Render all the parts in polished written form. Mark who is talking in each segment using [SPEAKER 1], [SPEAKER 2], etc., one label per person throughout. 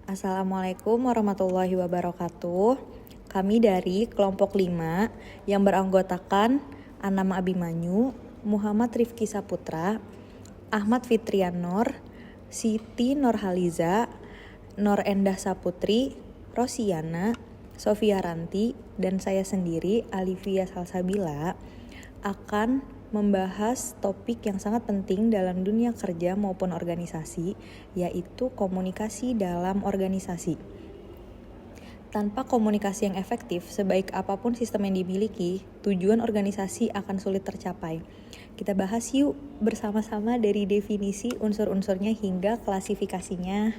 [SPEAKER 1] Assalamualaikum warahmatullahi wabarakatuh. Kami dari kelompok 5 yang beranggotakan Anam Abimanyu, Muhammad Rifki Saputra, Ahmad Fitrian Nur, Siti Nurhaliza, Nur Endah Saputri, Rosiana, Sofia Ranti, dan saya sendiri Alivia Salsabila akan membahas topik yang sangat penting dalam dunia kerja maupun organisasi, yaitu komunikasi dalam organisasi. Tanpa komunikasi yang efektif, sebaik apapun sistem yang dimiliki, tujuan organisasi akan sulit tercapai. Kita bahas yuk bersama-sama dari definisi unsur-unsurnya hingga klasifikasinya.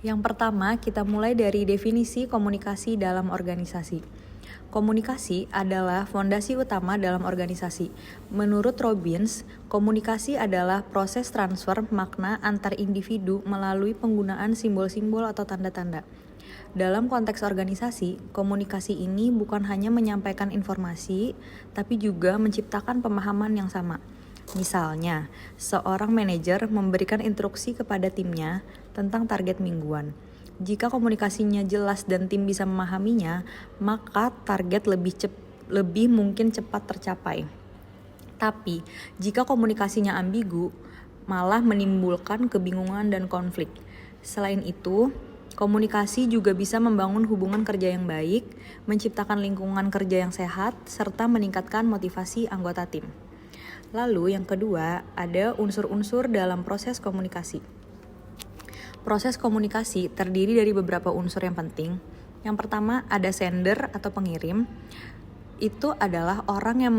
[SPEAKER 1] Yang pertama, kita mulai dari definisi komunikasi dalam organisasi. Komunikasi adalah fondasi utama dalam organisasi. Menurut Robbins, komunikasi adalah proses transfer makna antar individu melalui penggunaan simbol-simbol atau tanda-tanda. Dalam konteks organisasi, komunikasi ini bukan hanya menyampaikan informasi, tapi juga menciptakan pemahaman yang sama. Misalnya, seorang manajer memberikan instruksi kepada timnya tentang target mingguan. Jika komunikasinya jelas dan tim bisa memahaminya, maka target lebih mungkin cepat tercapai. Tapi, jika komunikasinya ambigu, malah menimbulkan kebingungan dan konflik. Selain itu, komunikasi juga bisa membangun hubungan kerja yang baik, menciptakan lingkungan kerja yang sehat, serta meningkatkan motivasi anggota tim. Lalu yang kedua, ada unsur-unsur dalam proses komunikasi. Proses komunikasi terdiri dari beberapa unsur yang penting. Yang pertama ada sender atau pengirim. Itu adalah orang yang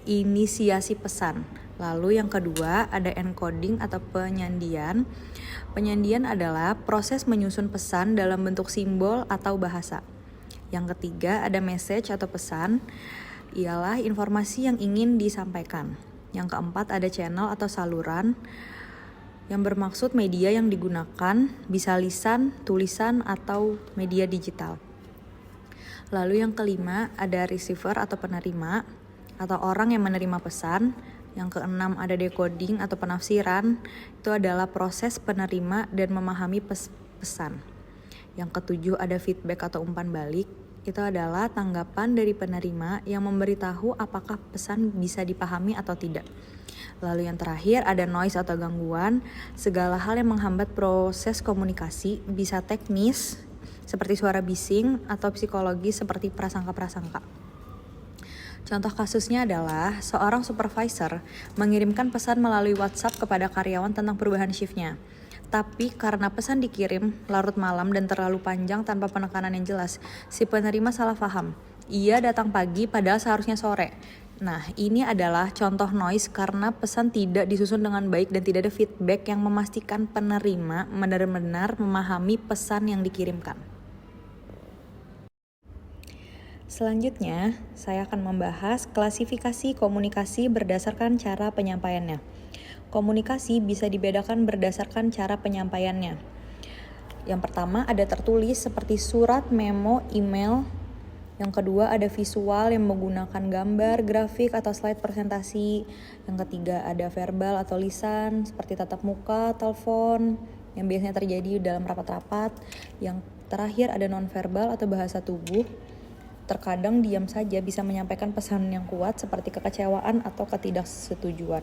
[SPEAKER 1] menginisiasi pesan. Lalu yang kedua ada encoding atau penyandian. Penyandian adalah proses menyusun pesan dalam bentuk simbol atau bahasa. Yang ketiga ada message atau pesan. Ialah informasi yang ingin disampaikan. Yang keempat ada channel atau saluran, yang bermaksud media yang digunakan bisa lisan, tulisan, atau media digital. Lalu yang kelima ada receiver atau penerima atau orang yang menerima pesan. Yang keenam ada decoding atau penafsiran, itu adalah proses penerima dan memahami pesan. Yang ketujuh ada feedback atau umpan balik, itu adalah tanggapan dari penerima yang memberitahu apakah pesan bisa dipahami atau tidak. Lalu yang terakhir ada noise atau gangguan, segala hal yang menghambat proses komunikasi, bisa teknis seperti suara bising atau psikologis seperti prasangka-prasangka. Contoh kasusnya adalah seorang supervisor mengirimkan pesan melalui WhatsApp kepada karyawan tentang perubahan shiftnya. Tapi karena pesan dikirim larut malam dan terlalu panjang tanpa penekanan yang jelas, si penerima salah paham. Ia datang pagi padahal seharusnya sore. Nah, ini adalah contoh noise karena pesan tidak disusun dengan baik dan tidak ada feedback yang memastikan penerima benar-benar memahami pesan yang dikirimkan. Selanjutnya, saya akan membahas klasifikasi komunikasi berdasarkan cara penyampaiannya. Komunikasi bisa dibedakan berdasarkan cara penyampaiannya. Yang pertama ada tertulis seperti surat, memo, email. Yang kedua ada visual yang menggunakan gambar, grafik, atau slide presentasi. Yang ketiga ada verbal atau lisan seperti tatap muka, telepon yang biasanya terjadi dalam rapat-rapat. Yang terakhir ada nonverbal atau bahasa tubuh. Terkadang diam saja bisa menyampaikan pesan yang kuat seperti kekecewaan atau ketidaksetujuan.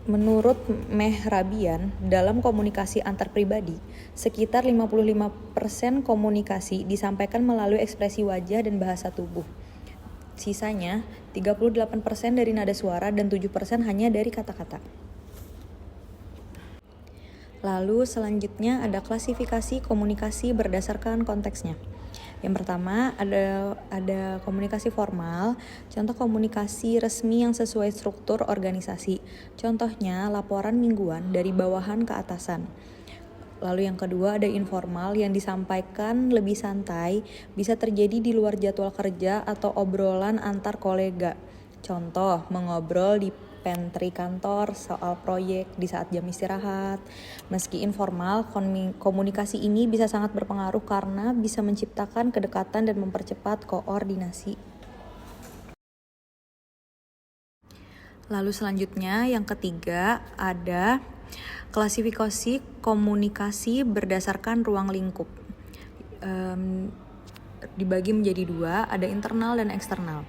[SPEAKER 1] Menurut Mehrabian, dalam komunikasi antar pribadi, sekitar 55% komunikasi disampaikan melalui ekspresi wajah dan bahasa tubuh. Sisanya, 38% dari nada suara dan 7% hanya dari kata-kata. Lalu selanjutnya ada klasifikasi komunikasi berdasarkan konteksnya. Yang pertama ada komunikasi formal, contoh komunikasi resmi yang sesuai struktur organisasi. Contohnya laporan mingguan dari bawahan ke atasan. Lalu yang kedua ada informal yang disampaikan lebih santai, bisa terjadi di luar jadwal kerja atau obrolan antar kolega. Contoh, mengobrol di pantry kantor soal proyek di saat jam istirahat. Meski informal, komunikasi ini bisa sangat berpengaruh karena bisa menciptakan kedekatan dan mempercepat koordinasi. Lalu selanjutnya yang ketiga ada Klasifikasi komunikasi berdasarkan ruang lingkup. Dibagi menjadi dua, ada internal dan eksternal.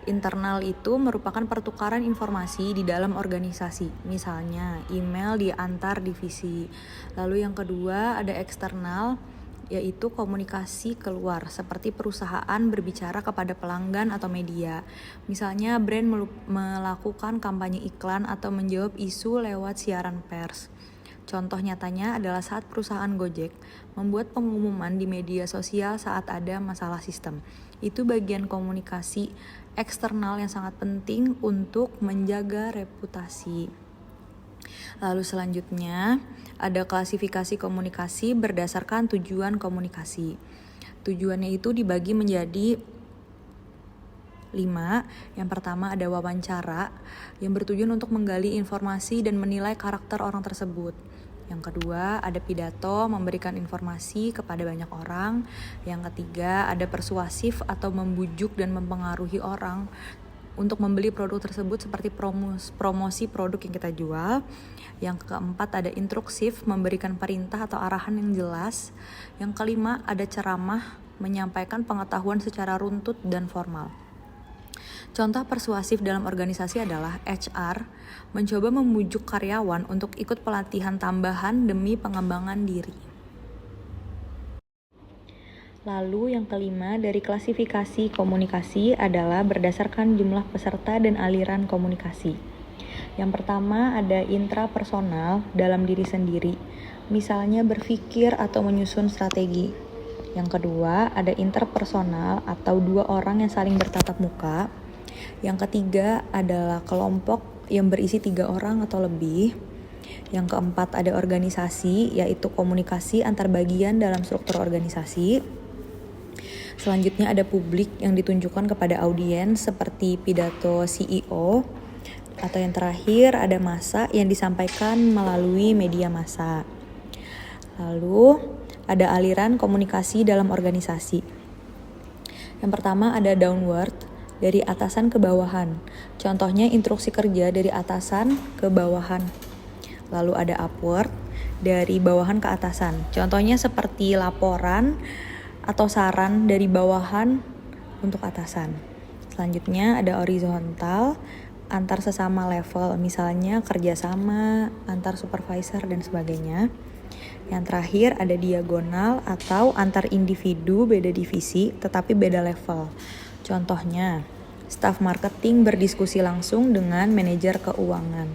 [SPEAKER 1] Internal itu merupakan pertukaran informasi di dalam organisasi, misalnya email di antar divisi. Lalu yang kedua ada eksternal, yaitu komunikasi keluar, seperti perusahaan berbicara kepada pelanggan atau media. Misalnya brand melakukan kampanye iklan atau menjawab isu lewat siaran pers. Contoh nyatanya adalah saat perusahaan Gojek membuat pengumuman di media sosial saat ada masalah sistem. Itu bagian komunikasi eksternal yang sangat penting untuk menjaga reputasi. Lalu selanjutnya ada klasifikasi komunikasi berdasarkan tujuan komunikasi. Tujuannya itu dibagi menjadi 5. Yang pertama ada wawancara yang bertujuan untuk menggali informasi dan menilai karakter orang tersebut. Yang kedua ada pidato, memberikan informasi kepada banyak orang. Yang ketiga ada persuasif atau membujuk dan mempengaruhi orang untuk membeli produk tersebut seperti promosi produk yang kita jual. Yang keempat ada instruksif, memberikan perintah atau arahan yang jelas. Yang kelima ada ceramah, menyampaikan pengetahuan secara runtut dan formal. Contoh persuasif dalam organisasi adalah HR mencoba membujuk karyawan untuk ikut pelatihan tambahan demi pengembangan diri. Lalu yang kelima dari klasifikasi komunikasi adalah berdasarkan jumlah peserta dan aliran komunikasi. Yang pertama ada intrapersonal dalam diri sendiri, misalnya berpikir atau menyusun strategi. Yang kedua ada interpersonal atau dua orang yang saling bertatap muka. Yang ketiga adalah kelompok yang berisi 3 orang atau lebih. Yang keempat ada organisasi, yaitu komunikasi antar bagian dalam struktur organisasi. Selanjutnya ada publik yang ditunjukkan kepada audiens seperti pidato CEO. Atau yang terakhir ada massa yang disampaikan melalui media massa. Lalu ada aliran komunikasi dalam organisasi. Yang pertama ada downward, dari atasan ke bawahan. Contohnya instruksi kerja dari atasan ke bawahan. Lalu ada upward, dari bawahan ke atasan. Contohnya seperti laporan atau saran dari bawahan untuk atasan. Selanjutnya ada horizontal, antar sesama level, misalnya kerjasama, antar supervisor dan sebagainya. Yang terakhir ada diagonal atau antar individu beda divisi tetapi beda level. Contohnya, staf marketing berdiskusi langsung dengan manajer keuangan.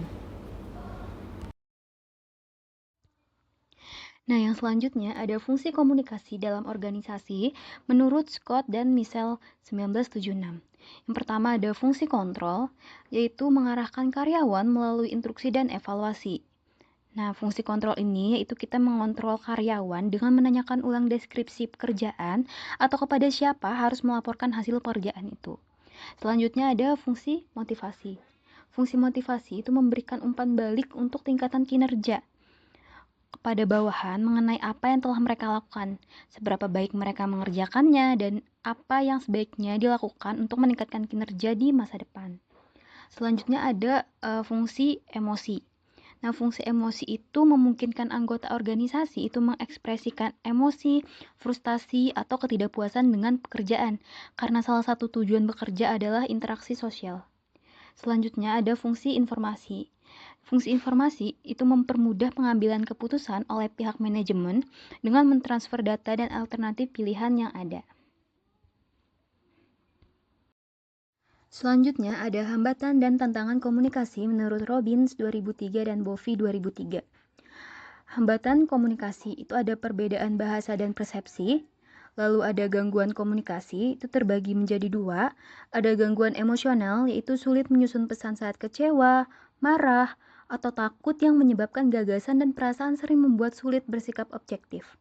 [SPEAKER 2] Nah, yang selanjutnya ada fungsi komunikasi dalam organisasi menurut Scott dan Michelle 1976. Yang pertama ada fungsi kontrol, yaitu mengarahkan karyawan melalui instruksi dan evaluasi. Nah, fungsi kontrol ini yaitu kita mengontrol karyawan dengan menanyakan ulang deskripsi pekerjaan atau kepada siapa harus melaporkan hasil pekerjaan itu. Selanjutnya ada fungsi motivasi. Fungsi motivasi itu memberikan umpan balik untuk tingkatan kinerja kepada bawahan mengenai apa yang telah mereka lakukan, seberapa baik mereka mengerjakannya, dan apa yang sebaiknya dilakukan untuk meningkatkan kinerja di masa depan. Selanjutnya ada fungsi emosi. Nah, fungsi emosi itu memungkinkan anggota organisasi itu mengekspresikan emosi, frustasi, atau ketidakpuasan dengan pekerjaan, karena salah satu tujuan bekerja adalah interaksi sosial. Selanjutnya ada fungsi informasi. Fungsi informasi itu mempermudah pengambilan keputusan oleh pihak manajemen dengan mentransfer data dan alternatif pilihan yang ada. Selanjutnya ada hambatan dan tantangan komunikasi menurut Robbins 2003 dan Bovee 2003. Hambatan komunikasi itu ada perbedaan bahasa dan persepsi. Lalu ada gangguan komunikasi, itu terbagi menjadi 2. Ada gangguan emosional, yaitu sulit menyusun pesan saat kecewa, marah, atau takut yang menyebabkan gagasan dan perasaan sering membuat sulit bersikap objektif.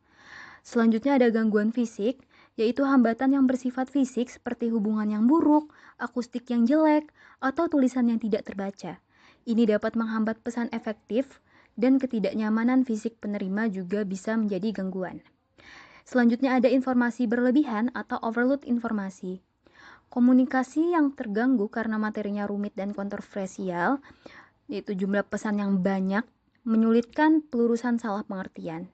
[SPEAKER 2] Selanjutnya ada gangguan fisik, yaitu hambatan yang bersifat fisik seperti hubungan yang buruk, akustik yang jelek, atau tulisan yang tidak terbaca. Ini dapat menghambat pesan efektif dan ketidaknyamanan fisik penerima juga bisa menjadi gangguan. Selanjutnya ada informasi berlebihan atau overload informasi. Komunikasi yang terganggu karena materinya rumit dan kontroversial, yaitu jumlah pesan yang banyak, menyulitkan pelurusan salah pengertian.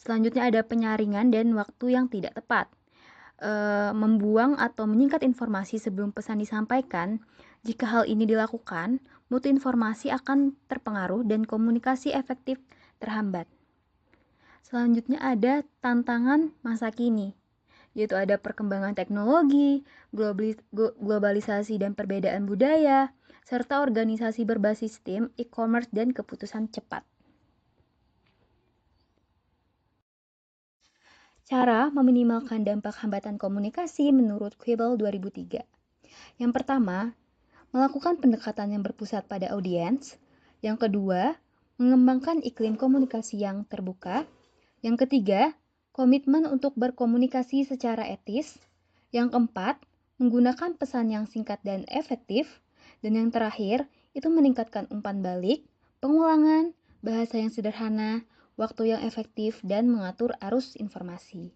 [SPEAKER 2] Selanjutnya ada penyaringan dan waktu yang tidak tepat. Membuang atau menyingkat informasi sebelum pesan disampaikan. Jika hal ini dilakukan, mutu informasi akan terpengaruh dan komunikasi efektif terhambat. Selanjutnya ada tantangan masa kini, yaitu ada perkembangan teknologi, globalisasi dan perbedaan budaya, serta organisasi berbasis tim, e-commerce, dan keputusan cepat. Cara meminimalkan dampak hambatan komunikasi menurut Quibble 2003. Yang pertama, melakukan pendekatan yang berpusat pada audiens. Yang kedua, mengembangkan iklim komunikasi yang terbuka. Yang ketiga, komitmen untuk berkomunikasi secara etis. Yang keempat, menggunakan pesan yang singkat dan efektif. Dan yang terakhir, itu meningkatkan umpan balik, pengulangan, bahasa yang sederhana, waktu yang efektif, dan mengatur arus informasi.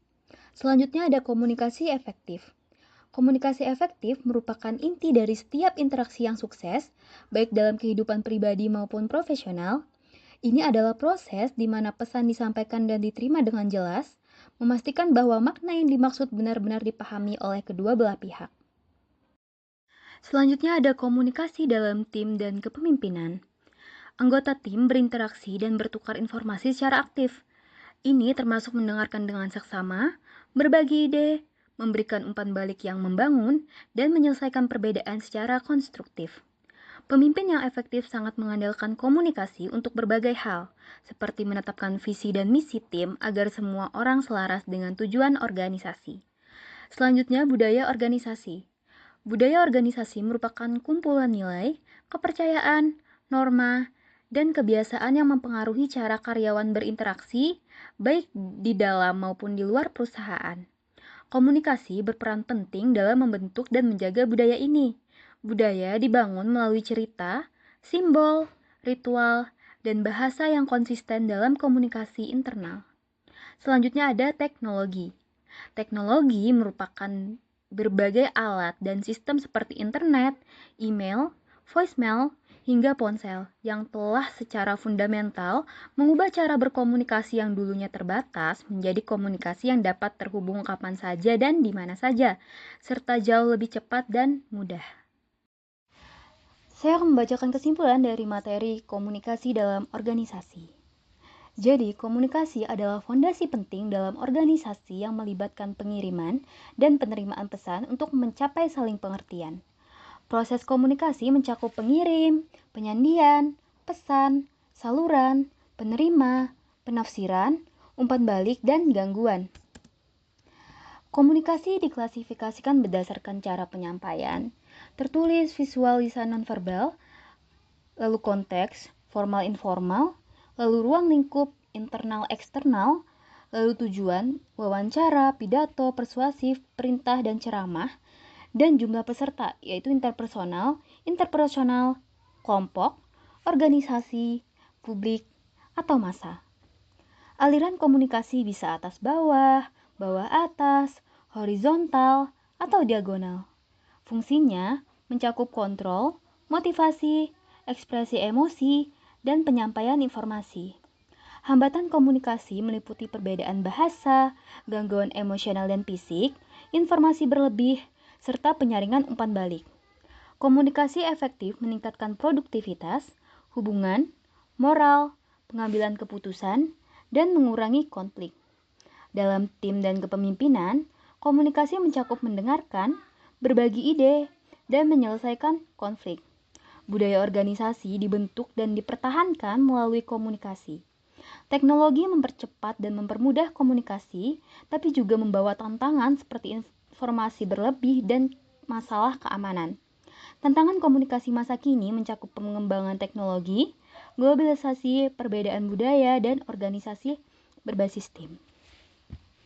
[SPEAKER 2] Selanjutnya ada komunikasi efektif. Komunikasi efektif merupakan inti dari setiap interaksi yang sukses, baik dalam kehidupan pribadi maupun profesional. Ini adalah proses di mana pesan disampaikan dan diterima dengan jelas, memastikan bahwa makna yang dimaksud benar-benar dipahami oleh kedua belah pihak. Selanjutnya ada komunikasi dalam tim dan kepemimpinan. Anggota tim berinteraksi dan bertukar informasi secara aktif. Ini termasuk mendengarkan dengan seksama, berbagi ide, memberikan umpan balik yang membangun, dan menyelesaikan perbedaan secara konstruktif. Pemimpin yang efektif sangat mengandalkan komunikasi untuk berbagai hal, seperti menetapkan visi dan misi tim agar semua orang selaras dengan tujuan organisasi. Selanjutnya, budaya organisasi. Budaya organisasi merupakan kumpulan nilai, kepercayaan, norma, dan kebiasaan yang mempengaruhi cara karyawan berinteraksi, baik di dalam maupun di luar perusahaan. Komunikasi berperan penting dalam membentuk dan menjaga budaya ini. Budaya dibangun melalui cerita, simbol, ritual, dan bahasa yang konsisten dalam komunikasi internal. Selanjutnya ada teknologi. Teknologi merupakan berbagai alat dan sistem seperti internet, email, voicemail, hingga ponsel yang telah secara fundamental mengubah cara berkomunikasi yang dulunya terbatas menjadi komunikasi yang dapat terhubung kapan saja dan di mana saja, serta jauh lebih cepat dan mudah. Saya akan membacakan kesimpulan dari materi komunikasi dalam organisasi. Jadi, komunikasi adalah fondasi penting dalam organisasi yang melibatkan pengiriman dan penerimaan pesan untuk mencapai saling pengertian. Proses komunikasi mencakup pengirim, penyandian, pesan, saluran, penerima, penafsiran, umpan balik, dan gangguan. Komunikasi diklasifikasikan berdasarkan cara penyampaian, tertulis, visual, lisan, nonverbal, lalu konteks, formal, informal, lalu ruang lingkup, internal, eksternal, lalu tujuan, wawancara, pidato, persuasif, perintah, dan ceramah, dan jumlah peserta, yaitu interpersonal, interpersonal, kelompok, organisasi, publik, atau massa. Aliran komunikasi bisa atas bawah, bawah atas, horizontal, atau diagonal. Fungsinya mencakup kontrol, motivasi, ekspresi emosi, dan penyampaian informasi. Hambatan komunikasi meliputi perbedaan bahasa, gangguan emosional dan fisik, informasi berlebih, serta penyaringan umpan balik. Komunikasi efektif meningkatkan produktivitas, hubungan, moral, pengambilan keputusan, dan mengurangi konflik. Dalam tim dan kepemimpinan, komunikasi mencakup mendengarkan, berbagi ide, dan menyelesaikan konflik. Budaya organisasi dibentuk dan dipertahankan melalui komunikasi. Teknologi mempercepat dan mempermudah komunikasi, tapi juga membawa tantangan seperti informasi berlebih dan masalah keamanan. Tantangan komunikasi masa kini mencakup pengembangan teknologi, globalisasi, perbedaan budaya, dan organisasi berbasis tim.